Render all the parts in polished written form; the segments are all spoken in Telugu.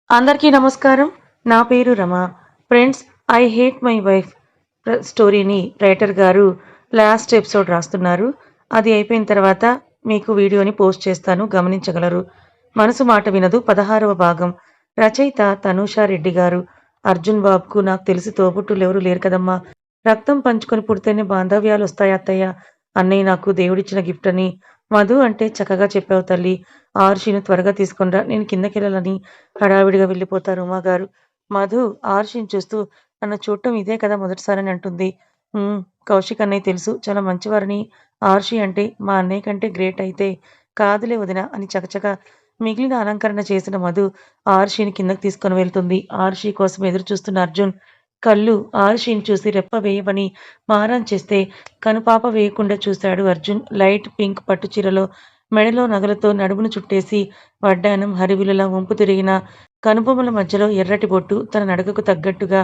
అందరికీ నమస్కారం. నా పేరు Rama. Friends, 'I hate my wife' స్టోరీని రైటర్ గారు లాస్ట్ ఎపిసోడ్ రాస్తున్నారు. అది అయిపోయిన తర్వాత మీకు వీడియోని పోస్ట్ చేస్తాను, గమనించగలరు. 'మనసు మాట వినదు' 16వ భాగం. రచయిత తనూషా రెడ్డి గారు. అర్జున్ బాబుకు నాకు తెలిసి తోబుట్టువులెవరూ లేరు కదమ్మా! రక్తం పంచుకొని పుడితేనే బాంధవ్యాలొస్తాయి అత్తయ్య. అన్నయ్య నాకు దేవుడిచ్చిన గిఫ్ట్ అని మధు అంటే చక్కగా చెప్పావు తల్లీ. ఆరుషిని త్వరగా తీసుకొనిరా, నేను కిందకెళ్ళాలని హడావిడిగా వెళ్ళిపోతారు ఉమాగారు. మధు ఆరుషిని చూస్తూ నన్ను చూడటం ఇదే కదా మొదటిసారని అంటుంది. కౌశిక్ అన్నయ్య తెలుసు. చాలా మంచివారని. ఆరుషి అంటే మా అన్నయ్య కంటే గ్రేట్ అయితే. కాదులే వదినా అని చకచకా మిగిలిన అలంకరణ చేసిన మధు ఆరుషిని కిందకి తీసుకొని వెళ్తుంది. ఆరుషి కోసం ఎదురు చూస్తున్న అర్జున్ కళ్ళు ఆరుషిని చూసి రెప్ప వేయమని మారం చేస్తే కనుపాప వేయకుండా చూశాడు అర్జున్. లైట్ పింక్ పట్టు చీరలో మెడలో నగలతో నడుమును చుట్టేసి వడ్డానం హరివిలులా వంపు తిరిగిన కనుబొమ్మల మధ్యలో ఎర్రటి బొట్టు, తన నడకకు తగ్గట్టుగా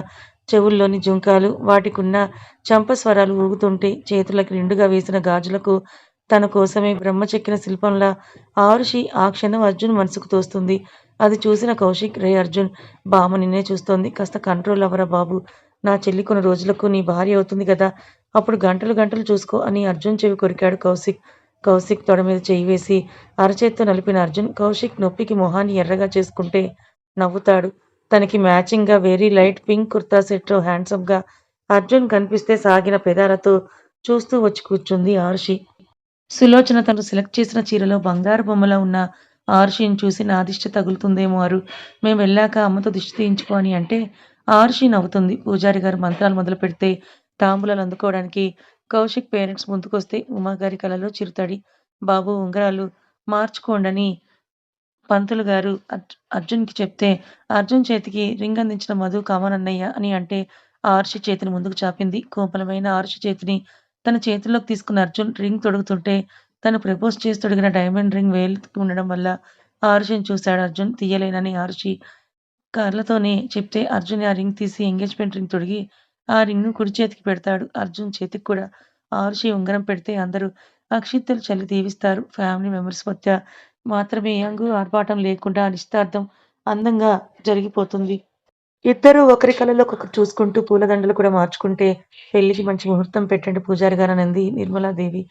చెవుల్లోని జుంకాలు, వాటికున్న చంపస్వరాలు ఊగుతుంటే చేతులకు నిండుగా వేసిన గాజులకు తన కోసమే బ్రహ్మ చెక్కిన శిల్పంలా ఆరుషి ఆ క్షణం అర్జున్ మనసుకు తోస్తుంది. అది చూసిన కౌశిక్, రే అర్జున్, బామ్మ నిన్నే చూస్తోంది, కాస్త కంట్రోల్ అవ్వరా బాబు. నా చెల్లి కొన్ని రోజులకు నీ భార్య అవుతుంది కదా, అప్పుడు గంటలు గంటలు చూసుకో అని అర్జున్ చెవి కొరికాడు కౌశిక్. కౌశిక్ తొడ మీద చెయ్యి వేసి అరచేత్తో నలిపిన అర్జున్ కౌశిక్ నొప్పికి మొహాన్ని ఎర్రగా చేసుకుంటే నవ్వుతాడు. తనకి మ్యాచింగ్‌గా వెరీ లైట్ పింక్ కుర్తా సెట్‌లో హ్యాండ్సమ్‌గా అర్జున్ కనిపిస్తే సాగిన పెదాలతో చూస్తూ వచ్చి కూర్చుంది ఆరుషి. సులోచన తను సెలెక్ట్ చేసిన చీరలో బంగారు బొమ్మలా ఉన్న ఆరుషిని చూసి నా దిష్టి తగులుతుందేమో అరు. మేమెళ్ళాక అమ్మతో దిష్టి తీయించుకో అని అంటే ఆరుషి నవ్వుతుంది. పూజారి గారు మంత్రాలు మొదలుపెడితే తాంబూలాలు అందుకోవడానికి కౌశిక్ పేరెంట్స్ ముందుకొస్తే ఉమాగారి కళ్ళలో చిరుతడి. బాబు ఉంగరాలు మార్చుకోండని పంతులు గారు అర్జున్‌కి చెప్తే అర్జున్ చేతికి రింగ్ అందించిన మధు కమాన్ అన్నయ్య అని అంటే ఆరుషి చేతిని ముందుకు చాపింది. కోమలమైన ఆరుషి చేతిని తన చేతుల్లోకి తీసుకున్న అర్జున్ రింగ్ తొడుగుతుంటే తను ప్రపోజ్ చేసి తొడిగిన డైమండ్ రింగ్ వేలుకి ఉండడం వల్ల ఆరుషిని చూశాడు అర్జున్. తీయలేనని ఆరుషి కళ్ళతోనే చెప్తే అర్జున్ ఆ రింగ్ తీసి ఎంగేజ్‌మెంట్ రింగ్ తొడిగి ఆ రింగ్‌ను కుడి చేతికి పెడతాడు. అర్జున్ చేతికి కూడా ఆరుషి ఉంగరం పెడితే అందరూ అక్షింతలు చల్లి దీవిస్తారు. ఫ్యామిలీ మెంబర్స్ మధ్య మాత్రమే హంగు ఆర్భాటం లేకుండా నిశ్చితార్థం అందంగా జరిగిపోతుంది. ఇద్దరూ ఒకరి కళ్ళలో ఒకరు చూసుకుంటూ పూలదండలు కూడా మార్చుకుంటే పెళ్లికి మంచి ముహూర్తం పెట్టండి పూజారి గారనంది నిర్మలాదేవి.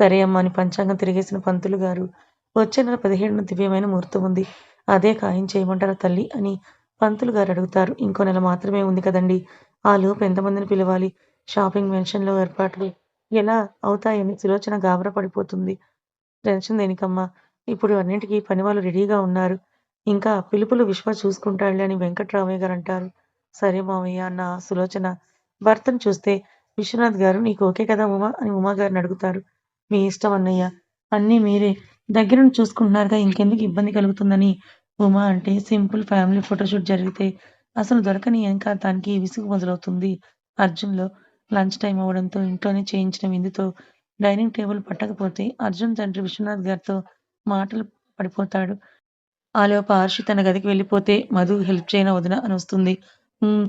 సరే అమ్మా అని పంచాంగం తిరిగేసిన పంతులు గారు. వచ్చే నెల 17న దివ్యమైన ముహూర్తం ఉంది. అదే ఖాయం చేయమంటారా తల్లి అని పంతులు గారు అడుగుతారు. ఇంకో నెల మాత్రమే ఉంది కదండీ. ఆలోపు ఎంతమందిని పిలవాలి? షాపింగ్ మెన్షన్‌లో ఏర్పాట్లు ఎలా అవుతాయని సులోచన గాబరా పడిపోతుంది. టెన్షన్ దేనికమ్మా? ఇప్పుడు అన్నింటికి పనివాళ్ళు రెడీగా ఉన్నారు. ఇంకా పిలుపులు విశ్వ చూసుకుంటాడులే అని వెంకట్రామయ్య గారంటారు. సరే మావయ్య అన్న సులోచన భర్తను చూస్తే విశ్వనాథ్ గారు నీకు ఓకే కదా ఉమా అని ఉమాగారిని అడుగుతారు. మీ ఇష్టం అన్నయ్య. అన్నీ మీరే దగ్గరుండి చూసుకుంటున్నారుగా, ఇంకెందుకు ఇబ్బంది కలుగుతుందని ఉమా అంటే సింపుల్ ఫ్యామిలీ ఫోటోషూట్ జరిగితే అసలు దొరకని ఏకాంతానికి విసుగు మొదలవుతుంది అర్జున్‌లో. లంచ్ టైమ్ అవ్వడంతో ఇంట్లోనే చేయించిన విందుతో డైనింగ్ టేబుల్ పట్టకపోతే అర్జున్ తండ్రి విశ్వనాథ్ గారితో మాటలు పడిపోతాడు. ఆలోపు ఆరుషి తన గదికి వెళ్ళిపోతే మధు హెల్ప్ చేయనా వదినా అని వస్తుంది.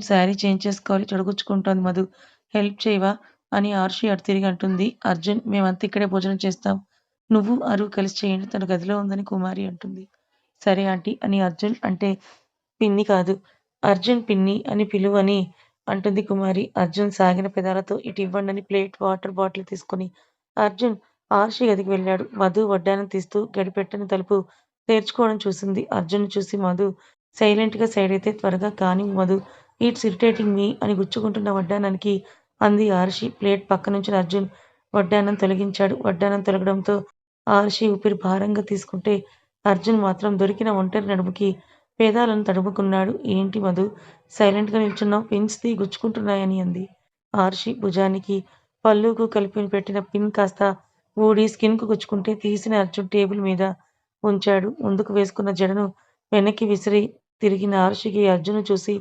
శారీ చేంజ్ చేసుకోవాలి తొడగుచ్చుకుంటోంది మధు. హెల్ప్ చేయవా అని ఆరుషి అటు తిరిగి అంటుంది. అర్జున్ మేమంతా ఇక్కడే భోజనం చేస్తాం. నువ్వు అరు కలిసి చేయండి, తన గదిలో ఉందని కుమారి అంటుంది. సరే ఆంటీ అని అర్జున్ అంటే పిన్ని కాదు, అర్జున్ పిన్ని అని పిలువని అంటుంది కుమారి. అర్జున్ సాగిన పెదాలతో ఇటు ఇవ్వండని ప్లేట్, వాటర్ బాటిల్ తీసుకొని అర్జున్ ఆరుషి గదికి వెళ్ళాడు. మధు వడ్డానం తీస్తూ గడిపెట్టని తలుపు తెరుచుకోవడం చూసింది. అర్జున్‌ని చూసి మధు సైలెంట్‌గా సైడ్ అయితే త్వరగా కానివ్వు మధు, ఇట్స్ ఇరిటేటింగ్ మీ అని గుచ్చుకుంటున్న వడ్డానానికి అంది ఆరుషి. ప్లేట్ పక్కనుంచిన అర్జున్ వడ్డానం తొలగించాడు. వడ్డానం తొలగడంతో ఆరుషి ఊపిరి భారంగా తీసుకుంటే అర్జున్ మాత్రం దొరికిన ఒంటరి నడుముకి పెదాలను తడుముకున్నాడు. ఏంటి మధు సైలెంట్‌గా నిల్చున్నావు, పిన్స్ తీ గుచ్చుకుంటున్నాయని అంది. ఆరుషి భుజానికి పళ్ళుకు కలిపి పెట్టిన పిన్ కాస్త ఊడి స్కిన్‌కు గుచ్చుకుంటే తీసిన అర్జున్ టేబుల్ మీద ఉంచాడు. ముందుకు వేసుకున్న జడను వెనక్కి విసిరి తిరిగిన ఆరుషికి అర్జున్‌ను చూసి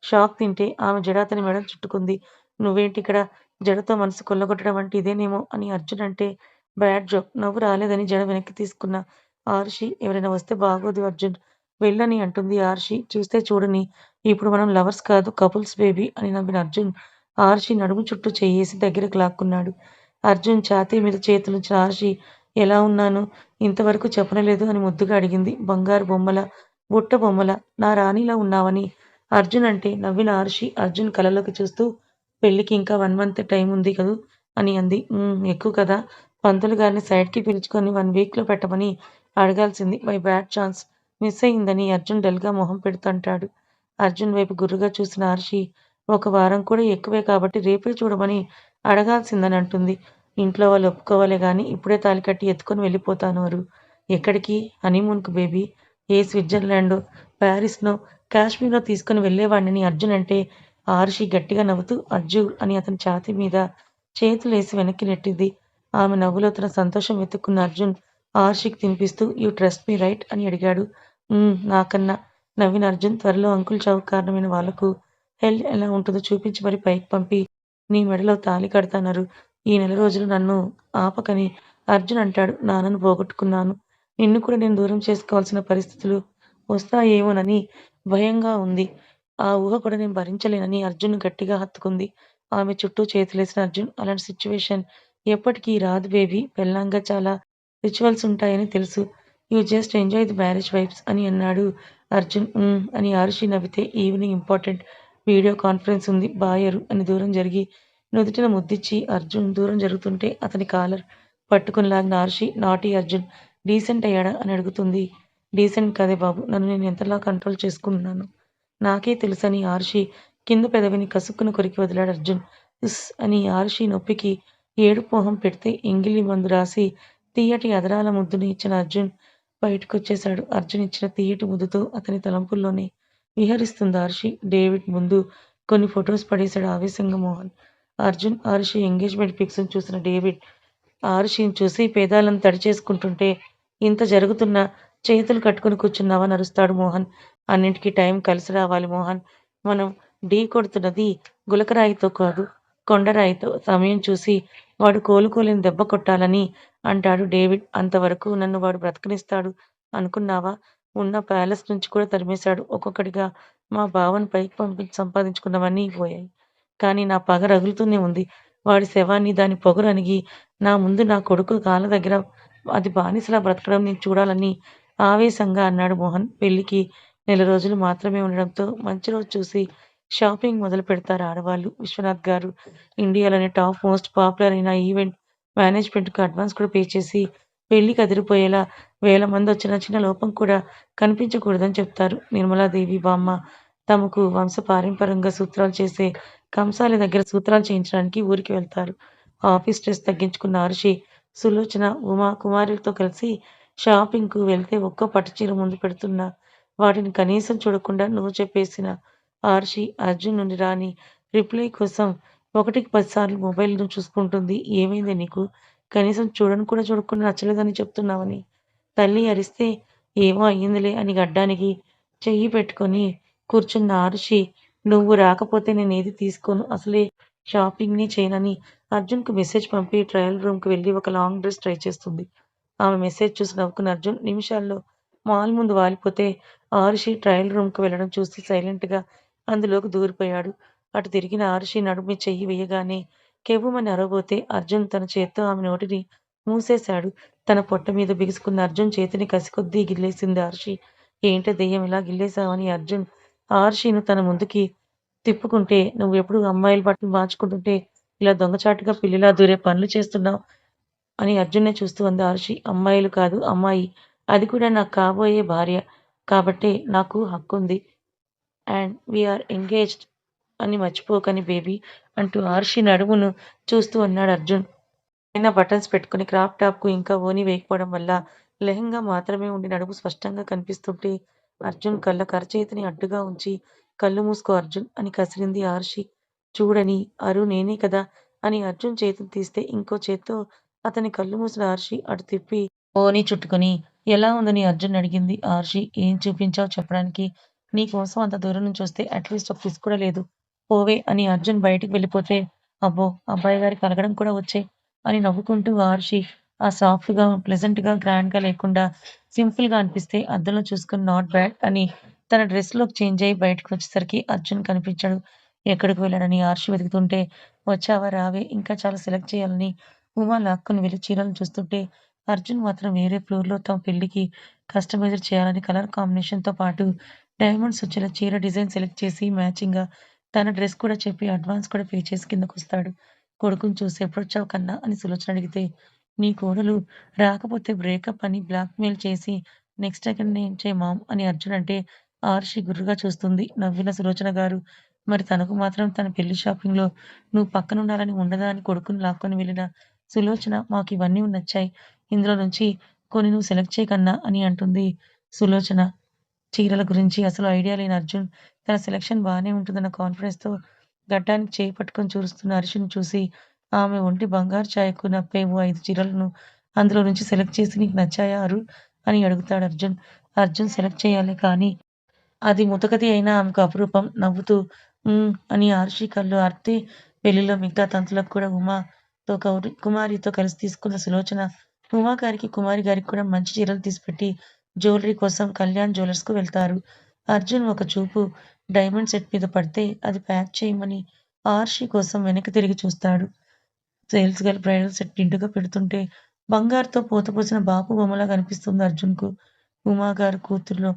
షాక్ తింటే ఆమె జడ అతని మెడను చుట్టుకుంది. నువ్వేంటిక్కడ? జడతో మనసు కొల్లగొట్టడం అంటే ఇదేనేమో అని అర్జున్ అంటే బ్యాడ్ జోక్. నవ్వు రాలేదని జడ వెనక్కి తీసుకున్న ఆరుషి ఎవరైనా వస్తే బాగోదు అర్జున్, వెళ్ళని అంటుంది ఆరుషి. చూస్తే చూడని, ఇప్పుడు మనం లవర్స్ కాదు కపుల్స్ బేబీ అని నవ్విన అర్జున్ ఆరుషి నడుము చుట్టూ చెయ్యేసి దగ్గరకు లాక్కున్నాడు. అర్జున్ ఛాతీ మీద చేతులుంచిన ఆరుషి ఎలా ఉన్నాను ఇంతవరకు చెప్పనేలేదు అని ముద్దుగా అడిగింది. బంగారు బొమ్మలా బుట్ట బొమ్మల నా రాణిలా ఉన్నావని అర్జున్ అంటే నవ్విన ఆరుషి అర్జున్ కళ్ళలోకి చూస్తూ పెళ్ళికి ఇంకా 1 మంత్ టైం ఉంది కదూ అని అంది. ఎక్కువ కదా! పంతులు గారిని సైడ్‌కి పిలుచుకొని 1 వీక్‌లో పెట్టమని అడగాల్సింది. మై బ్యాడ్ ఛాన్స్ మిస్ అయిందని అర్జున్ డల్‌గా మొహం పెడుతుంటాడు. అర్జున్ వైపు గుర్రుగా చూసిన ఆరుషి ఒక వారం కూడా ఎక్కువే కాబట్టి రేపే చూడమని అడగాల్సిందని అంటుంది. ఇంట్లో వాళ్ళు ఒప్పుకోవాలే గానీ ఇప్పుడే తాళి కట్టి ఎత్తుకొని వెళ్ళిపోతానన్నారు. ఎక్కడికి? హనీమూన్‌కు బేబీ. ఏ స్విట్జర్లాండో, పారిస్‌నో, కాశ్మీర్‌నో తీసుకొని వెళ్ళేవాడినని అర్జున్ అంటే ఆరుషి గట్టిగా నవ్వుతూ అజ్జు అని అతని ఛాతీ మీద చేతులేసి వెనక్కి నెట్టింది. ఆమె నవ్వులో తన సంతోషం వెతుక్కున్న అర్జున్ ఆరుషికి తినిపిస్తూ యూ ట్రస్ట్ మీ రైట్ అని అడిగాడు. నాకన్నా నవ్విన అర్జున్ త్వరలో అంకుల్ చావుకు కారణమైన వాళ్లకు హెల్ ఎలా ఉంటుందో చూపించి మరి పైకి పంపి నీ మెడలో తాళి కడతానన్నారు. ఈ నెల రోజులు నన్ను ఆపకని అర్జున్ అంటాడు. నాన్నను పోగొట్టుకున్నాను. నిన్ను కూడా నేను దూరం చేసుకోవాల్సిన పరిస్థితులు వస్తాయేమోనని భయంగా ఉంది. ఆ ఊహ కూడా నేను భరించలేనని అర్జున్‌ను గట్టిగా హత్తుకుంది. ఆమె చుట్టూ చేతులేసిన అర్జున్ అలాంటి సిట్యుయేషన్ ఎప్పటికీ రాదు బేబీ. పెళ్ళాంగా చాలా రిచువల్స్ ఉంటాయని తెలుసు. You just enjoy the marriage vibes అని అన్నాడు అర్జున్. అని ఆరుషి నవ్వితే ఈవినింగ్ ఇంపార్టెంట్ వీడియో కాన్ఫరెన్స్ ఉంది. బాయరు అని దూరం జరిగి నుదుటిన ముద్దిచ్చి అర్జున్ దూరం జరుగుతుంటే అతని కాలర్ పట్టుకొని లాగిన ఆరుషి నాటీ అర్జున్ డీసెంట్ అయ్యాడా అని అడుగుతుంది. డీసెంట్ కాదే బాబు. నన్ను నేను ఎంతలా కంట్రోల్ చేసుకున్నానో నాకే తెలుసని ఆరుషి కింద పెదవిని కసుక్కున కొరికి వదిలాడు అర్జున్. ఉస్ అని ఆరుషి నొప్పికి ఏడుపు మొహం పెడితే ఎంగిలి మందు రాసి తీయటి అదరాల ముద్దుని ఇచ్చిన అర్జున్ బయటకొచ్చేశాడు. అర్జున్ ఇచ్చిన తీయటి ముద్దుతో అతని తలంపుల్లోనే విహరిస్తుంది ఆరుషి. డేవిడ్ ముందు కొన్ని ఫొటోస్ పడేశాడు ఆవేశంగా మోహన్. అర్జున్, ఆరుషి ఎంగేజ్‌మెంట్ పిక్స్‌ని చూసిన డేవిడ్ ఆరుషిని చూసి పెదాలను తడి చేసుకుంటుంటే ఇంత జరుగుతున్నా చేతులు కట్టుకొని కూర్చున్నావా అని అరుస్తాడు మోహన్. అన్నింటికీ టైం కలిసి రావాలి మోహన్. మనం ఢీ కొడుతున్నది గులకరాయితో కాదు కొండరాయితో. సమయం చూసి వాడు కోలుకోలేని దెబ్బ కొట్టాలని అంటాడు డేవిడ్. అంతవరకు నన్ను వాడు బ్రతకనిస్తాడు అనుకున్నావా? ఉన్న ప్యాలెస్ నుంచి కూడా తరిమేశాడు. ఒక్కొక్కడిగా మా బావని పైకి పంపించి సంపాదించుకున్నవన్నీ పోయాయి. కానీ నా పగ రగులుతూనే ఉంది. వాడి శవాన్ని దాని పొగరు అణిగి నా ముందు నా కొడుకు కాళ్ళ దగ్గర అది బానిసలా బ్రతకడం నేను చూడాలని ఆవేశంగా అన్నాడు మోహన్. పెళ్ళికి నెల రోజులు మాత్రమే ఉండడంతో మంచి రోజు చూసి షాపింగ్ మొదలు పెడతారు ఆడవాళ్ళు. విశ్వనాథ్ గారు ఇండియాలోనే టాప్ మోస్ట్ పాపులర్ అయిన ఈవెంట్ మేనేజ్మెంట్‌కు అడ్వాన్స్ కూడా పే చేసి పెళ్ళికి అదిరిపోయేలా వేల మందొచ్చినా చిన్న లోపం కూడా కనిపించకూడదని చెప్తారు. నిర్మలాదేవి బామ్మ తమకు వంశపారంపర్యంగా సూత్రాలు చేసే కంసాలి దగ్గర సూత్రాలు చేయించడానికి ఊరికి వెళ్తారు. ఆఫీస్ స్ట్రెస్ తగ్గించుకున్న ఆరుషి, సులోచన, ఉమ కుమారులతో కలిసి షాపింగ్‌కు వెళ్తే ఒక్కో పట్టుచీర ముందు పెడుతున్నా వాటిని కనీసం చూడకుండా నువ్వు చెప్పేసిన ఆరుషి అర్జున్ నుండి రాని రిప్లై కోసం 1కి 10 సార్లు మొబైల్‌ను చూసుకుంటుంది. ఏమైందే నీకు? కనీసం చూడను కూడా చూడకుండా నచ్చలేదని చెప్తున్నావని. తల్లి అరిస్తే ఏమో అయ్యిందిలే అని గడ్డానికి చెయ్యి పెట్టుకొని కూర్చున్న ఆరుషి నువ్వు రాకపోతే నేనేది తీసుకోను. అసలే షాపింగ్‌నే చేయనని అర్జున్‌కు మెసేజ్ పంపి ట్రయల్ రూమ్‌కి వెళ్లి ఒక లాంగ్ డ్రెస్ ట్రై చేస్తుంది. ఆమె మెసేజ్ చూసి నవ్వుకున్న అర్జున్ నిమిషాల్లో మాల్ ముందు వాలిపోతే ఆరుషి ట్రయల్ రూమ్‌కి వెళ్ళడం చూసి సైలెంట్‌గా అందులోకి దూరిపోయాడు. అటు తిరిగిన ఆరుషి నడుము మీద చెయ్యి వేయగానే కెవ్వుమని అరవబోతే అర్జున్ తన చేత్తో ఆమె నోటిని మూసేశాడు. తన పొట్ట మీద బిగుసుకున్న అర్జున్ చేతిని కసికొద్దీ గిల్లేసింది ఆరుషి. ఏంటే దెయ్యం ఇలా గిల్లేశావని అర్జున్ ఆరుషిని తన ముందుకి తిప్పుకుంటే నువ్వెప్పుడు అమ్మాయిల బట్టలు మార్చుకుంటుంటే ఇలా దొంగచాటుగా పిల్లిలా దూరే పనులు చేస్తున్నావు అని అర్జున్‌నే చూస్తూ అంది ఆరుషి. అమ్మాయిలు కాదు అమ్మాయి. అది కూడా నాకు కాబోయే భార్య. కాబట్టే నాకు హక్కుంది. అండ్ వి ఆర్ ఎంగేజ్డ్ అని మర్చిపోకని బేబీ అంటూ ఆరుషి నడుమును చూస్తూ అన్నాడు అర్జున్. పైన బటన్స్ పెట్టుకుని క్రాప్ టాప్‌కు ఇంకా ఓణి వేయకపోవడం వల్ల లెహెంగా మాత్రమే ఉండి నడుము స్పష్టంగా కనిపిస్తుంటే అర్జున్ కళ్ళకు అరచేతిని అడ్డుగా ఉంచి కళ్ళు మూసుకో అర్జున్ అని కసిరింది ఆరుషి. చూడని అరు నేనే కదా అని అర్జున్ చేతులు తీస్తే ఇంకో చేత్తో అతని కళ్ళు మూసిన ఆరుషి అటు తిప్పి ఓణీ చుట్టుకొని ఎలా ఉందని అర్జున్ అడిగింది. ఆరుషి ఏం చూపించావు చెప్పడానికి? నీకోసం అంత దూరం నుంచి వస్తే అట్లీస్ట్ ఒక కిస్ కూడా లేదు. పోవే అని అర్జున్ బయటికి వెళ్ళిపోతే అబ్బో! అబ్బాయి గారికి అలగడం కూడా వచ్చే అని నవ్వుకుంటూ ఆరుషి ఆ సాఫ్ట్‌గా, ప్లెజెంట్‌గా, గ్రాండ్‌గా లేకుండా సింపుల్‌గా అనిపిస్తే అద్దంలో చూసుకొని నాట్ బ్యాడ్ అని తన డ్రెస్‌లోకి చేంజ్ అయ్యి బయటకు వచ్చేసరికి అర్జున్ కనిపించాడు. ఎక్కడికి వెళ్ళాడని ఆరుషి వెతుకుతుంటే వచ్చావా రావే ఇంకా చాలా సెలెక్ట్ చేయాలని ఉమా లాక్కొని వెళ్లి చీరలను చూస్తుంటే అర్జున్ మాత్రం వేరే ఫ్లోర్‌లో తమ పెళ్లికి కస్టమైజ్ చేయాలని కలర్ కాంబినేషన్‌తో పాటు డైమండ్స్ వచ్చేలా చీర డిజైన్ సెలెక్ట్ చేసి మ్యాచింగ్‌గా తన డ్రెస్ కూడా చెప్పి అడ్వాన్స్ కూడా పే చేసి కిందకొస్తాడు. కొడుకుని చూసి "ఎప్పుడొచ్చావు కన్నా" అని సులోచన అడిగితే, "నీ కోడలు రాకపోతే బ్రేకప్ అని బ్లాక్‌మెయిల్ చేసి నెక్స్ట్ సెకండ్ ఏం చేయమాం" అని అర్జున్ అంటే ఆర్షి గుర్రుగా చూస్తుంది. నవ్విన సులోచన గారు, "మరి తనకు మాత్రం తన పెళ్లి షాపింగ్‌లో నువ్వు పక్కనుండాలని ఉండదా" అని కొడుకుని లాక్కొని వెళ్ళిన సులోచన, "మాకివన్నీ నచ్చాయి. ఇందులో నుంచి కొన్ని నువ్వు సెలెక్ట్ చెయి కన్నా" అని అంటుంది సులోచన. చీరల గురించి అసలు ఐడియా లేని అర్జున్ తన సెలక్షన్ బానే ఉంటుందన్న కాన్ఫిడెన్స్‌తో గడ్డానికి చేయి పట్టుకొని చూస్తున్న హర్షిని చూసి, ఆమె ఒంటి బంగారు ఛాయకు నప్పే ఓ 5 చీరలను అందులో నుంచి సెలెక్ట్ చేసి "నీకు నచ్చాయా అరు" అని అడుగుతాడు అర్జున్. అర్జున్ సెలెక్ట్ చేయాలే కానీ అది ముతకది అయినా ఆమెకు అపురూపం. నవ్వుతూ అని ఆర్షి కళ్ళు ఆర్పితే పెళ్లిలో మిగతా తంతులకు కూడా కుమారితో కలిసి తీసుకున్న సులోచన, ఉమా గారికి, కుమారి గారికి కూడా మంచి చీరలు తీసిపెట్టి జ్యువెలరీ కోసం కళ్యాణ్ జ్యువెలర్స్‌కు వెళ్తారు. అర్జున్ ఒక చూపు డైమండ్ సెట్ మీద పడితే అది ప్యాక్ చేయమని ఆర్షి కోసం వెనక్కి తిరిగి చూస్తాడు. సేల్స్ గర్ల్ బ్రైడల్ సెట్ నిండుగా పెడుతుంటే బంగారుతో పోతపోసిన బాపు బొమ్మలా కనిపిస్తుంది అర్జున్‌కు. ఉమా గారు కూతుర్లో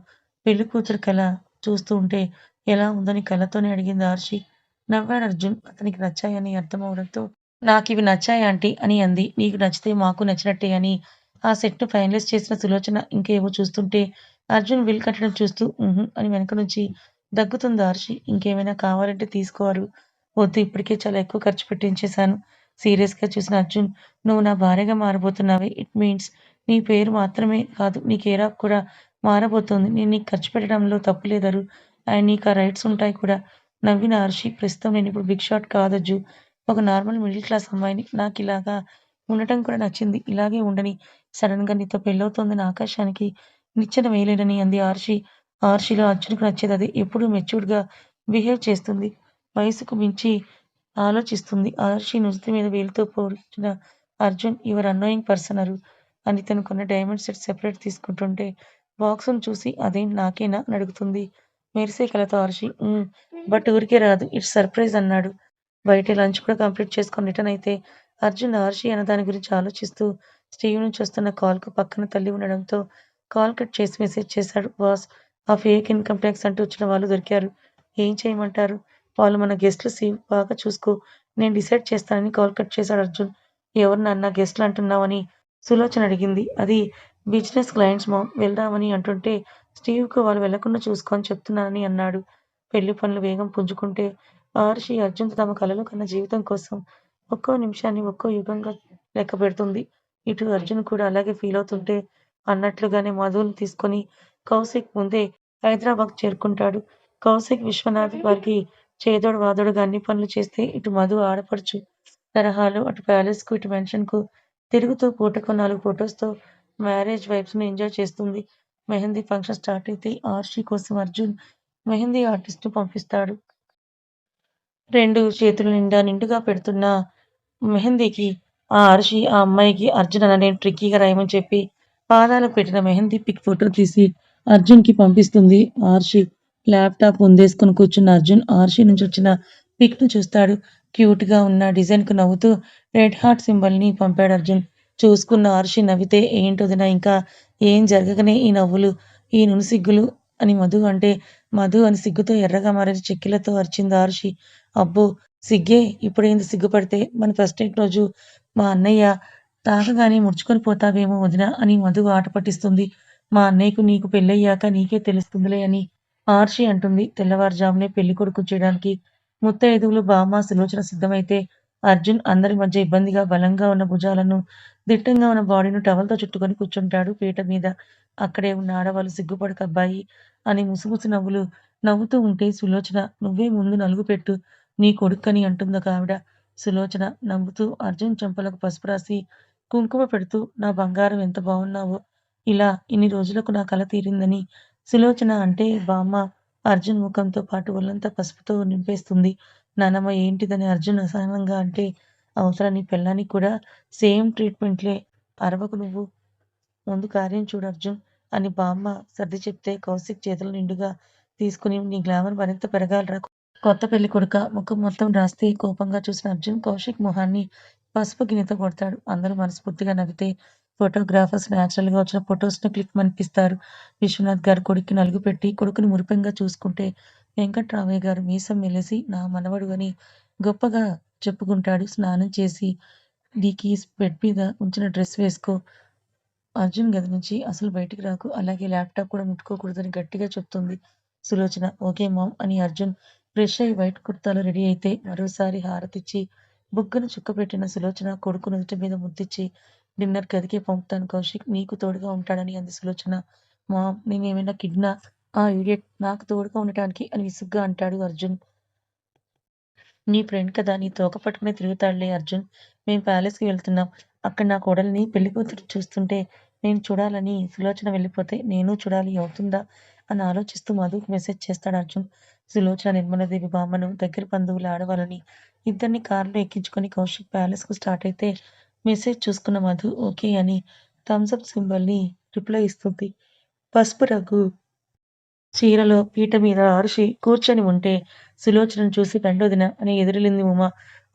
పెళ్లి కూతురు కల చూస్తూ ఉంటే ఎలా ఉందని కళ్ళతోనే అడిగింది ఆర్షి. నవ్వాడు అర్జున్. అతనికి నచ్చాయని అర్థమవడంతో "నాకివి నచ్చాయి ఆంటీ" అని అంది. "నీకు నచ్చితే మాకు నచ్చినట్టే" అని ఆ సెట్‌ను ఫైనలైజ్ చేసిన సులోచన ఇంకేవో చూస్తుంటే అర్జున్ బిల్ కట్టడం చూస్తూ అని వెనక నుంచి దగ్గుతుంది ఆర్షి. "ఇంకేమైనా కావాలంటే తీసుకో అరు. వద్దు ఇప్పటికే చాలా ఎక్కువ ఖర్చు పెట్టించేశాను" సీరియస్‌గా చూసిన అర్జున్, "నువ్వు నా భార్యగా మారబోతున్నావే. ఇట్ మీన్స్ నీ పేరు మాత్రమే కాదు నీ కేర్ ఆఫ్ కూడా మారబోతోంది. నేను నీకు ఖర్చు పెట్టడంలో తప్పు లేదరు. అండ్ నీకా రైట్స్ ఉంటాయి కూడా" నవ్విన హర్షి, "ప్రస్తుతం నేనిప్పుడు బిగ్ షాట్ కాదజ్జు. ఒక నార్మల్ మిడిల్ క్లాస్ అమ్మాయిని. నాకిలాగా ఉండటం కూడా నచ్చింది. ఇలాగే ఉండని. సడెన్‌గా నీతో పెళ్లవుతోందని ఆకాశానికి నిచ్చెన వేయలేనని" అంది ఆర్షి. ఆర్షిలో అర్జున్‌కు నచ్చేదదే. ఎప్పుడూ మెచ్యూర్డ్‌గా బిహేవ్ చేస్తుంది. వయసుకు మించి ఆలోచిస్తుంది. ఆర్షి నుదుటి మీద వేలితో పొడిచిన అర్జున్, "యువర్ అన్నోయింగ్ పర్సన్ అరు" అని తను కొన్న డైమండ్ సెట్ సెపరేట్ తీసుకుంటుంటే బాక్సును చూసి, "అదేంటి నాకేనా" అని అడుగుతుంది మెరిసే కళ్ళతో ఆర్షి. బట్ ఊరికే రాదు. ఇట్స్ సర్ప్రైజ్" అన్నాడు. బయటే లంచ్ కూడా కంప్లీట్ చేసుకొని రిటర్న్ అయితే అర్జున్ ఆర్షి అన్నదాని గురించి ఆలోచిస్తూ స్టీవ్ నుంచి వస్తున్న కాల్‌కు పక్కన తల్లి ఉండడంతో కాల్ కట్ చేసి మెసేజ్ చేశాడు. "బాస్, ఆ ఫేక్ ఇన్‌కమ్ టాక్స్ అంటూ వచ్చిన వాళ్ళు దొరికారు. ఏం చేయమంటారు? వాళ్ళు మన గెస్ట్‌లు సీవ్ బాగా చూసుకో. నేను డిసైడ్ చేస్తానని" కాల్ కట్ చేశాడు అర్జున్. "ఎవరు నాన్న గెస్ట్‌లు అంటున్నావని" సులోచన అడిగింది. "అది బిజినెస్ క్లయింట్స్ మామ్. వెళ్దామని అంటుంటే స్టీవ్‌కు వాళ్ళు వెళ్లకుండా చూసుకో అని చెప్తున్నానని" అన్నాడు. పెళ్లి పనులు వేగం పుంజుకుంటే మహర్షి అర్జున్‌తో తమ కలలు కన్న జీవితం కోసం ఒక్కో నిమిషాన్ని ఒక్కో యుగంగా లెక్కపెడుతుంది. ఇటు అర్జున్ కూడా అలాగే ఫీలవుతుంటే అన్నట్లుగానే మధుని తీసుకొని కౌశిక్ ముందే హైదరాబాద్ చేరుకుంటాడు. కౌశిక్ విశ్వనాథ్ వారికి చేదోడు వాదోడుగా అన్ని పనులు చేస్తే ఇటు మధు ఆడపడుచు తరహాలో అటు ప్యాలెస్‌కు, ఇటు మెన్షన్‌కు తిరుగుతూ పూటకో 4 ఫోటోస్‌తో మ్యారేజ్ వైబ్స్‌ని ఎంజాయ్ చేస్తుంది. మెహందీ ఫంక్షన్ స్టార్ట్ అయితే ఆర్షి కోసం అర్జున్ మెహందీ ఆర్టిస్ట్‌ని పంపిస్తాడు. 2 చేతుల నిండుగా పెడుతున్న మెహందీకి ఆ అరిసి ఆ అమ్మాయికి అర్జున్ అననే ట్రిక్కీగా రాయమని చెప్పి పాదాలకు పెట్టిన మెహందీ పిక్ ఫోటో తీసి అర్జున్‌కి పంపిస్తుంది ఆర్షి. ల్యాప్‌టాప్ ముందేసుకొని కూర్చున్న అర్జున్ ఆర్షి నుంచి వచ్చిన పిక్‌ని చూస్తాడు. క్యూట్‌గా ఉన్న డిజైన్‌కు నవ్వుతూ రెడ్ హార్ట్ సింబల్‌ని పంపాడు అర్జున్. చూసుకున్న ఆర్షి నవ్వితే, "ఏంటొదినా ఇంకా ఏం జరగకనే ఈ నవ్వులు, ఈ నునుసిగ్గులు" అని మధు అంటే, "మధు" అని సిగ్గుతో ఎర్రగా మారిన చెక్కిళ్లతో అరిచింది ఆర్షి. "అబ్బో! సిగ్గే ఇప్పుడేంది సిగ్గుపడితే మన ఫస్ట్ నైట్ రోజు మా అన్నయ్య తాకగానే ముడుచుకొని పోతావేమో వదినా" అని మధు ఆట పట్టిస్తుంది. "మా అన్నయ్యకు నీకు పెళ్ళయ్యాక నీకే తెలుస్తుందిలే" అని ఆర్షి అంటుంది. తెల్లవారుజామునే పెళ్ళికొడుకు చేయడానికి ముత్తైదువులు, బామ్మ, సులోచన సిద్ధమైతే అర్జున్ అందరి మధ్య ఇబ్బందిగా బలంగా ఉన్న భుజాలను, దిట్టంగా ఉన్న బాడీని టవల్‌తో చుట్టుకొని కూర్చుంటాడు పీట మీద. అక్కడే ఉన్న ఆడవాళ్ళు "సిగ్గుపడకబ్బాయి" అని ముసిముసి నవ్వులు నవ్వుతూ ఉంటే సులోచన, "నువ్వే ముందు నలుగు పెట్టు నీ కొడుక్కని" అంటుందొకావిడ. సులోచన నవ్వుతూ అర్జున్ చెంపలకు పసుపు రాసి కుంకుమ పెడుతూ, "నా బంగారం ఎంత బావున్నావో. ఇలా ఇన్ని రోజులకు నా కల తీరిందని" సులోచన అంటే బామ్మ అర్జున్ ముఖంతో పాటు ఒళ్ళంతా పసుపుతో నింపేస్తుంది. "నానమ్మ ఏంటిదని" అర్జున్ అసహనంగా అంటే, "అవతల నీ పెళ్ళానికి కూడా సేమ్ ట్రీట్‌మెంట్‌లే. అరవకు నువ్వు. ముందు కార్యం చూడు అర్జున్" అని బామ్మ సర్ది చెప్తే కౌశిక్ చేతులు నిండుగా తీసుకుని, "నీ గ్లామర్ మరింత పెరగాలిరా కొత్త పెళ్ళికొడుకా" ముఖం మొత్తం రాస్తే కోపంగా చూసిన అర్జున్ కౌశిక్ మొహాన్ని పసుపు గిన్నెతో కొడతాడు. అందరూ మనస్ఫూర్తిగా నవ్వితే ఫోటోగ్రాఫర్స్ న్యాచురల్గా వచ్చిన ఫొటోస్ని క్లిక్ మనిపిస్తారు. విశ్వనాథ్ గారు కొడుక్కి నలుగు పెట్టి కొడుకుని మురిపెంగా చూసుకుంటే వెంకట్రామయ్య గారు మీసం మెలిసి నా మనవడు అని గొప్పగా చెప్పుకుంటాడు. స్నానం చేసి నీకీ బెడ్ మీద ఉంచిన డ్రెస్ వేసుకో, అర్జున్ గది నుంచి అసలు బయటికి రాకు, అలాగే ల్యాప్టాప్ కూడా ముట్టుకోకూడదని గట్టిగా చెప్తుంది సులోచన. ఓకే మామ్ అని అర్జున్ ఫ్రెష్ అయి వైట్ కుర్తాలో రెడీ అయితే మరోసారి హారతిచ్చి బుగ్గను చుక్కపెట్టిన సులోచన కొడుకు నుదుటి మీద ముద్దిచ్చి డిన్నర్ గదికే పంపుతాను కౌశిక్, నీకు తోడుగా ఉంటాడని అంది సులోచన. మామ్ నేనేమైనా కిడ్నా, ఆ ఇడియట్ నాకు తోడుగా ఉండటానికి అని విసుగ్గా అంటాడు అర్జున్. నీ ఫ్రెండ్ కదా, నీ తోక పట్టుకునే తిరుగుతాడులే అర్జున్. మేం ప్యాలెస్‌కి వెళ్తున్నాం. అక్కడ నా కోడల్ని పెళ్ళికూతురు చూస్తుంటే నేను చూడాలని సులోచన వెళ్ళిపోతే నేను చూడాలి అవుతుందా అని ఆలోచిస్తూ మధుకి మెసేజ్ చేస్తాడు అర్జున్. సులోచన, నిర్మలాదేవి బామ్మను, దగ్గర బంధువుల ఆడవాళ్ళని ఇద్దరిని కారులో ఎక్కించుకొని కౌశిక్ ప్యాలెస్‌కు స్టార్ట్ అయితే మెసేజ్ చూసుకున్న మధు ఓకే అని థమ్స్ అప్ సింబల్‌ని రిప్లై ఇస్తుంది. పసుపు రంగు చీరలో పీట మీద ఆరుషి కూర్చొని ఉంటే సులోచనను చూసి రండొదినా అని ఎదురెళ్ళింది ఉమ.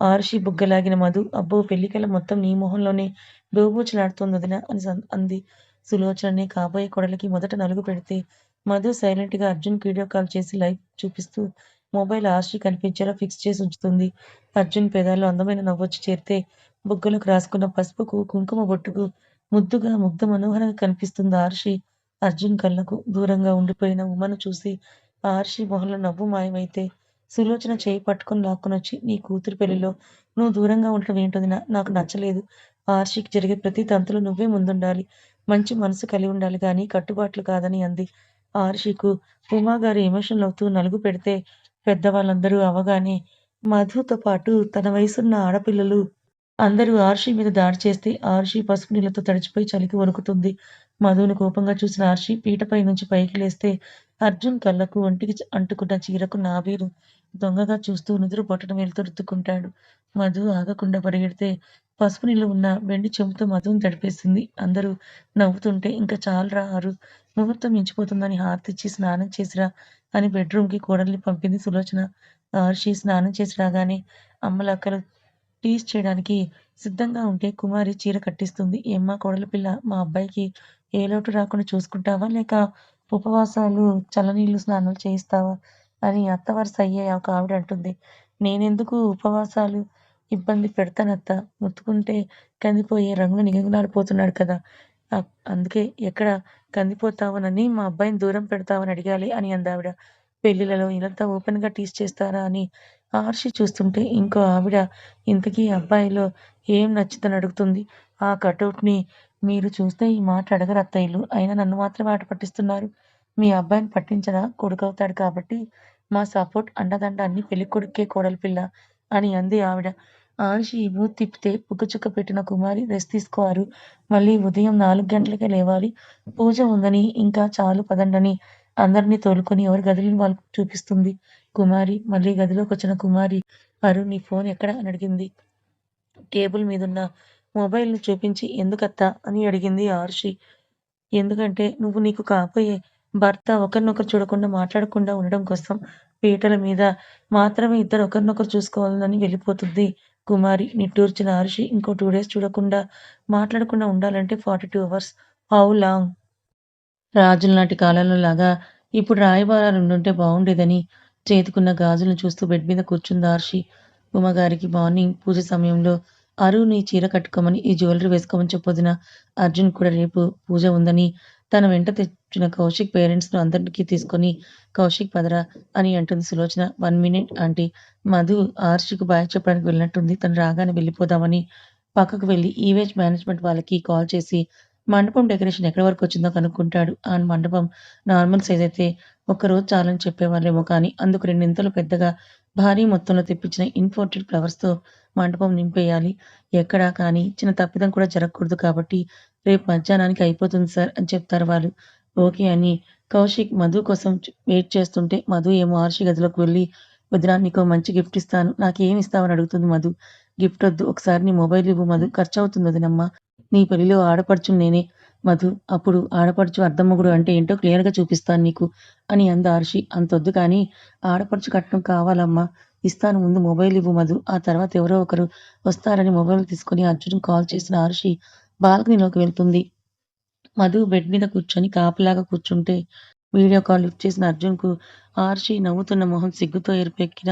ఆరుషి బుగ్గలాగిన మధు అబ్బో పెళ్ళికల మొత్తం నీ మొహంలోనే దోబూచులాడుతోందొదినా అని అంది. సులోచనని కాబోయే కోడలికి మొదట నలుగు పెడితే మధు సైలెంట్ గా అర్జున్ వీడియో కాల్ చేసి లైవ్ చూపిస్తూ మొబైల్ ఆర్షి కనిపించేలా ఫిక్స్ చేసి ఉంచుతుంది. అర్జున్ పెదాల్లో అందమైన నవ్వొచ్చి చేరితే బుగ్గలకు రాసుకున్న పసుపుకు కుంకుమ బొట్టుకు ముద్దుగా ముగ్ధ మనోహరంగా కనిపిస్తుంది ఆర్షి. అర్జున్ కళ్ళకు దూరంగా ఉండిపోయిన ఉమను చూసి ఆర్షి మొహంలో నవ్వు మాయమైతే సులోచన చేయి పట్టుకొని లాక్కొనొచ్చి నీ కూతురు పెళ్లిలో నువ్వు దూరంగా ఉండటం ఏంటొదినా, నాకు నచ్చలేదు. ఆర్షికి జరిగే ప్రతి తంతులో నువ్వే ముందుండాలి. మంచి మనసు కలిగి ఉండాలి గాని కట్టుబాట్లు కాదని అంది. ఆర్షికు ఉమాగారు ఎమోషనల్ అవుతూ నలుగు పెడితే పెద్దవాళ్ళందరూ అవ్వగానే మధుతో పాటు తన వయసున్న ఆడపిల్లలు అందరూ ఆర్షి మీద దాడి చేస్తే ఆర్షి పసుపు నీళ్లతో తడిచిపోయి చలికి వణుకుతుంది. మధుని కోపంగా చూసిన ఆర్షి పీటపై నుంచి పైకి లేస్తే అర్జున్ కళ్ళకు ఒంటికి అంటుకున్న చీరకు నాభీరు దొంగగా చూస్తూ నుదురు బొటన వేలుతో రుద్దుకుంటాడు. మధు ఆగకుండా పరిగెడితే పసుపు నీళ్లు ఉన్న వెండి చెంబుతో మధుని తడిపేసింది. అందరూ నవ్వుతుంటే ఇంకా చాలురా ఆరు, ముహూర్తం మించిపోతుందని హారతిచ్చి స్నానం చేసిరా అని బెడ్రూమ్ కి కోడల్ని పంపింది సులోచన. ఆర్షి స్నానం చేసి రాగానే అమ్మలక్కలు టీజ్ చేయడానికి సిద్ధంగా ఉంటే కుమారి చీర కట్టిస్తుంది. ఏమ్మా కోడలి పిల్ల, మా అబ్బాయికి ఏ లోటు రాకుండా చూసుకుంటావా లేక ఉపవాసాలు చల్లనీళ్ళు స్నానాలు చేయిస్తావా అని అత్త వరుస అయ్యే ఒక ఆవిడ అంటుంది. నేనెందుకు ఉపవాసాలు ఇబ్బంది పెడతానత్త, ముట్టుకుంటే కందిపోయే రంగులు నిగనిగలాడిపోతున్నాడు కదా, అందుకే ఎక్కడ కందిపోతావోనని మా అబ్బాయిని దూరం పెడతావని అడిగాలి అని అందావిడ. పెళ్ళిళ్ళలో ఇదంతా ఓపెన్ గా టీజ్ చేస్తారా అని ఆర్షి చూస్తుంటే ఇంకో ఆవిడ ఇంతకీ అబ్బాయిలో ఏం నచ్చిందని అడుగుతుంది. ఆ కటౌట్ ని మీరు చూస్తే ఈ మాట అడగరు అత్తయ్యలు, అయినా నన్ను మాత్రమే ఆట పట్టిస్తున్నారు. మీ అబ్బాయిని పట్టించరా, కొడుకవుతాడు కాబట్టి మా సపోర్ట్ అండదండ అన్ని పెళ్ళికొడుక్కే కోడలి పిల్ల అని అంది ఆవిడ. ఆరుషి మూతి తిప్పితే పుగ్గచుక్క పెట్టిన కుమారి రెస్ట్ తీసుకోవారు. మళ్ళీ ఉదయం 4 గంటలకే లేవాలి. పూజ ఉందని ఇంకా చాలు పదండని అందరినీ తోలుకొని ఎవరి గదులను వాళ్ళకు చూపిస్తుంది. కుమారి మళ్ళీ గదిలోకొచ్చిన కుమారి అరు నీ ఫోన్ ఎక్కడ అని అడిగింది. టేబుల్ మీదున్న మొబైల్ ను చూపించి ఎందుకత్తా అని అడిగింది ఆరుషి. ఎందుకంటే నువ్వు నీకు కాబోయే భర్త ఒకరినొకరు చూడకుండా మాట్లాడకుండా ఉండడం కోసం పీటల మీద మాత్రమే ఇద్దరు ఒకరినొకరు చూసుకోవాలని వెళ్ళిపోతుంది కుమారి. నిట్టూర్చిన ఆరుషి ఇంకో 2 డేస్ చూడకుండా మాట్లాడకుండా ఉండాలంటే 42 అవర్స్. How long? రాజుల్నాటి కాలంలో లాగా ఇప్పుడు రాయబారాలుండుంటే బావుండేదని చేతికున్న గాజులను చూస్తూ బెడ్ మీద కూర్చుంది ఆర్షి. ఉమగారికి మార్నింగ్ పూజ సమయంలో అరుని చీర కట్టుకోమని, ఈ జ్యువెలరీ వేసుకోమని చెప్పొదినా. అర్జున్ కూడా రేపు పూజ ఉందని తన వెంట తెచ్చిన కౌశిక్ పేరెంట్స్‌ను అందరికీ తీసుకొని కౌశిక్ పదరా అని అంటుంది సులోచన. 1 minute aunty. మధు ఆర్షికి బాయ్ చెప్పడానికి వెళ్ళినట్టుంది. తను రాగానే వెళ్ళిపోదామని పక్కకు వెళ్లి ఈవెంట్ మేనేజ్‌మెంట్ వాళ్ళకి కాల్ చేసి మండపం డెకరేషన్ ఎక్కడి వరకొచ్చిందో కనుక్కుంటాడు. ఆ మండపం నార్మల్ సైజ్ అయితే ఒక్కరోజు చాలని చెప్పేవాళ్ళేమో కానీ అందుకు రెండింతలు పెద్దగా భారీ మొత్తంలో తెప్పించిన ఇంపోర్టెడ్ ఫ్లవర్స్‌తో మండపం నింపేయాలి. ఎక్కడా కానీ చిన్న తప్పిదం కూడా జరగకూడదు కాబట్టి రేపు మధ్యాహ్నానికి అయిపోతుంది సార్ అని చెప్తారు వాళ్ళు. ఓకే అని కౌశిక్ మధు కోసం వెయిట్ చేస్తుంటే మధు ఏమో ఆర్షి గదిలోకి వెళ్ళి వదినా నీకో మంచి గిఫ్ట్ ఇస్తాను. నాకేమి ఇస్తావని అడుగుతుంది మధు. గిఫ్ట్ వద్దు, ఒకసారి నీ మొబైల్ ఇవ్వు మధు, ఖర్చవుతుంది వదినమ్మా. నీ పెళ్లిలో ఆడపడుచుని నేనే మధు. అప్పుడు ఆడపడుచు అర్ధమొగుడు అంటే ఏంటో క్లియర్‌గా చూపిస్తాను నీకు అని అంది ఆర్షి. అంతొద్దు కానీ ఆడపడుచు కట్నం కావాలమ్మా. ఇస్తాను, ముందు మొబైల్ ఇవ్వు మధు. ఆ తర్వాత ఎవరో ఒకరు వస్తారని మొబైల్ తీసుకొని అర్జున్‌కి కాల్ చేసిన ఆరుషి బాల్కనీలోకి వెళ్తుంది. మధు బెడ్ మీద కూర్చొని కాపలాగా కూర్చుంటే వీడియో కాల్ లిఫ్ట్ చేసిన అర్జున్‌కు ఆర్షి నవ్వుతున్న మొహం సిగ్గుతో ఎరుపెక్కిన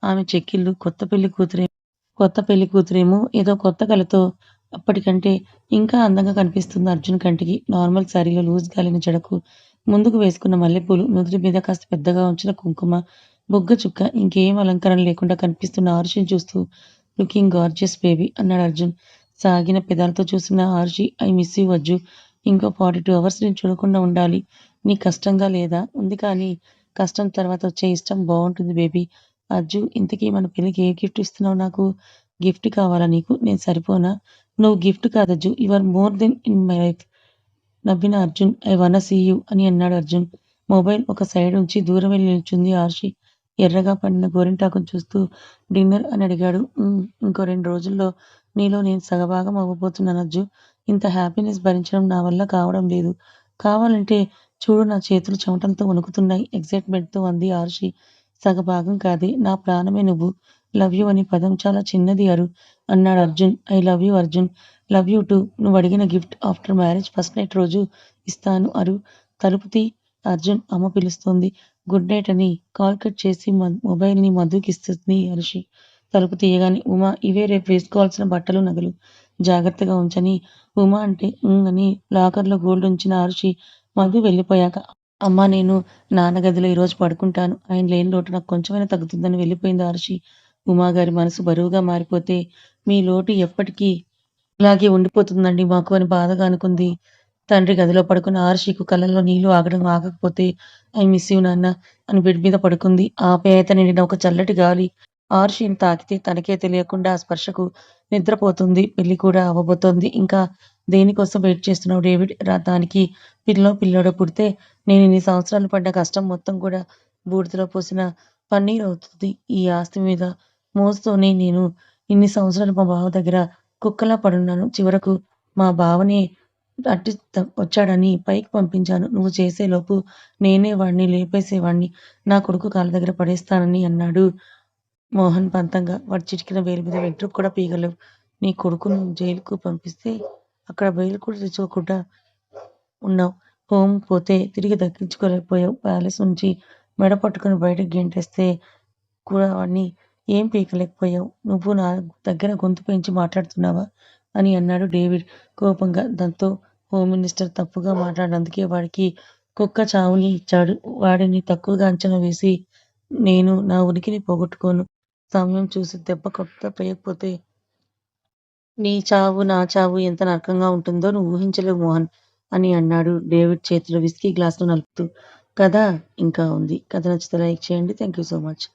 ఆమె చెక్కిళ్ళు కొత్త పెళ్లి కూతురేమో ఏదో కొత్త కళతో అప్పటికంటే ఇంకా అందంగా కనిపిస్తుంది అర్జున్ కంటికి. నార్మల్ శారీలో లూజ్ గాలిన జడకు ముందుకు వేసుకున్న మల్లెపూలు, నుదుటి మీద కాస్త పెద్దగా ఉంచిన కుంకుమ, బుగ్గ చుక్క ఇంకేం అలంకరణ లేకుండా కనిపిస్తున్న ఆరుషిని చూస్తూ లుకింగ్ గార్జియస్ బేబీ అన్నాడు అర్జున్. సాగిన పెదాలతో చూసిన Arushi I miss you Ajju. ఇంకో 42 అవర్స్ నేను చూడకుండా ఉండాలి. నీకు కష్టంగా లేదా? ఉంది కానీ కష్టం తర్వాత వచ్చే ఇష్టం బావుంటుంది బేబీ. అజ్జు ఇంతకీ మన పెళ్ళికి ఏ గిఫ్ట్ ఇస్తున్నావు నాకు? గిఫ్ట్ కావాలా నీకు? నేను సరిపోనా? నువ్వు గిఫ్ట్ కాదజ్జు. You are more than in my life. నవ్విన Arjun I wanna see you అని అన్నాడు అర్జున్. మొబైల్ ఒక సైడ్ ఉంచి దూరం వెళ్ళి నిల్చుంది ఆర్షి. ఎర్రగా పండిన గోరింటాకును చూస్తూ డిన్నర్ అని అడిగాడు. ఇంకో 2 రోజుల్లో నీలో నేను సగభాగం అవ్వబోతున్నాను అజ్జు. ఇంత హ్యాపీనెస్ భరించడం నా వల్ల కావడం లేదు. కావాలంటే చూడు నా చేతులు చెమటలతో వణుకుతున్నాయి ఎక్సైట్మెంట్‌తో అంది ఆర్షి. సగభాగం కాదే నా ప్రాణమే నువ్వు. లవ్ యూ అనే పదం చాలా చిన్నది అరు అన్నాడు Arjun. I love you Arjun. Love you too. నువ్వడిగిన gift after marriage first night రోజు ఇస్తాను అరు. తలుపు తీ అర్జున్ అమ్మ పిలుస్తోంది. గుడ్ నైట్ అని కాల్ కట్ చేసి మొబైల్‌ని మధుకిస్తుంది అరిషి. తలుపు తీయగానే ఉమా ఇవే రేపు వేసుకోవాల్సిన బట్టలు, నగలు జాగ్రత్తగా ఉంచని ఉమా అంటే అని లాకర్‌లో గోల్డ్ ఉంచిన అరిషి మధు వెళ్ళిపోయాక అమ్మా నేను నాన్న గదిలో ఈరోజు పడుకుంటాను. ఆయన లేని లోటు నాకు కొంచెమైనా తగ్గుతుందని వెళ్ళిపోయింది అరిషి. ఉమాగారి మనసు బరువుగా మారిపోతే మీ లోటు ఎప్పటికీ ఇలాగే ఉండిపోతుందండి మాకు అని బాధగా అనుకుంది. తండ్రి గదిలో పడుకున్న ఆర్షికు కళ్ళల్లో నీళ్లు ఆగకపోతే ఐ మిస్ యూ నాన్న అని బెడ్ మీద పడుకుంది. ఆప్యాయత నిండిన ఒక చల్లటి గాలి ఆర్షిని తాకితే తనకే తెలియకుండా ఆ స్పర్శకు నిద్రపోతుంది. పెళ్లి కూడా అవ్వబోతోంది. ఇంకా దేనికోసం వెయిట్ చేస్తున్నావు డేవిడ్? దానికి పిల్లోడో పుడితే నేను ఇన్ని సంవత్సరాలు పడ్డ కష్టం మొత్తం కూడా బూడిదలో పోసిన పన్నీరవుతుంది. ఈ ఆస్తి మీద మోజుతోనే నేను ఇన్ని సంవత్సరాలు మా బావ దగ్గర కుక్కలా పడున్నాను. చివరకు మా బావనే వచ్చాడని పైకి పంపించాను. నువ్వు చేసేలోపు నేనే వాడిని లేపేసేవాణ్ణి. నా కొడుకు కాళ్ళ దగ్గర పడేస్తానని అన్నాడు మోహన్ పంతంగా. వాడి చిటికిన వేలు మీద వెంట్రుక కూడా పీకలేవు. నీ కొడుకును జైలుకు పంపిస్తే అక్కడ బెయిల్ కూడా తెచ్చుకోకుండా ఉన్నావు. హోమ్ పోతే తిరిగి దక్కించుకోలేకపోయావు. ప్యాలెస్ నుంచి మెడ పట్టుకుని బయటకు గెంటేస్తే కూడా వాడిని ఏం పీకలేకపోయావు. నువ్వు నా దగ్గర గొంతు పెంచి మాట్లాడుతున్నావా? అని అన్నాడు డేవిడ్ కోపంగా. దాంతో హోమ్ మినిస్టర్ తప్పుగా మాట్లాడినందుకే వాడికి కుక్క చావుని ఇచ్చాడు. వాడిని తక్కువగా అంచనా వేసి నేను నా ఉనికిని పోగొట్టుకోను. సమయం చూసి దెబ్బ వేయకపోతే నీ చావు, నా చావు ఎంత నరకంగా ఉంటుందో నువ్వు ఊహించలేవు మోహన్ అని అన్నాడు డేవిడ్ చేతిలో విస్కీ గ్లాసును నలుపుతూ. కథ ఇంకా ఉంది. కథ నచ్చితే లైక్ చేయండి. Thank you so much.